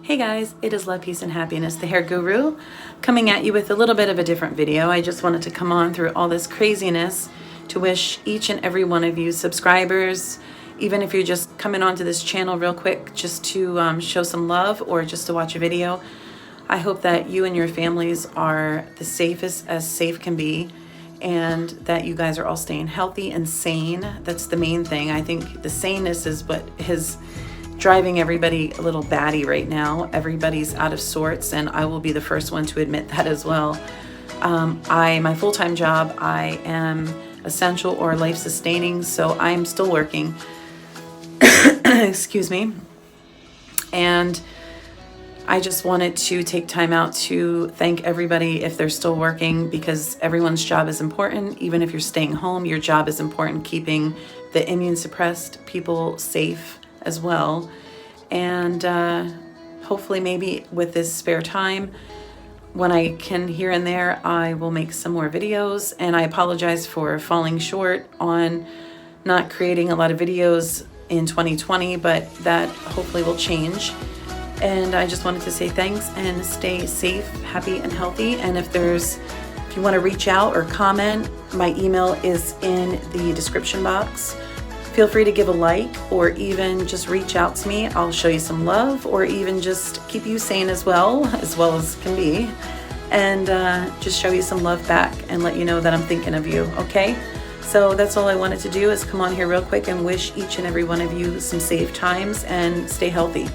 Hey guys, it is Love, Peace, and Happiness, the hair guru, coming at you with a little bit of a different video. I just wanted to come on through all this craziness to wish each and every one of you subscribers, even if you're just coming onto this channel real quick just to show some love or just to watch a video. I hope that you and your families are the safest as safe can be, and that you guys are all staying healthy and sane. That's the main thing. I think the saneness is what is driving everybody a little batty right now. Everybody's out of sorts, and I will be the first one to admit that as well. My full-time job, I am essential or life-sustaining, so I'm still working. Excuse me. And I just wanted to take time out to thank everybody if they're still working, because everyone's job is important. Even if you're staying home, your job is important, keeping the immune suppressed people safe as well. And hopefully maybe with this spare time, when I can here and there, I will make some more videos. And I apologize for falling short on not creating a lot of videos in 2020, but that hopefully will change. And I just wanted to say thanks and stay safe, happy, and healthy. And if you want to reach out or comment, my email is in the description box. Feel free to give a like or even just reach out to me. I'll show you some love, or even just keep you sane as well as can be. And just show you some love back and let you know that I'm thinking of you, okay? So that's all I wanted to do, is come on here real quick and wish each and every one of you some safe times and stay healthy.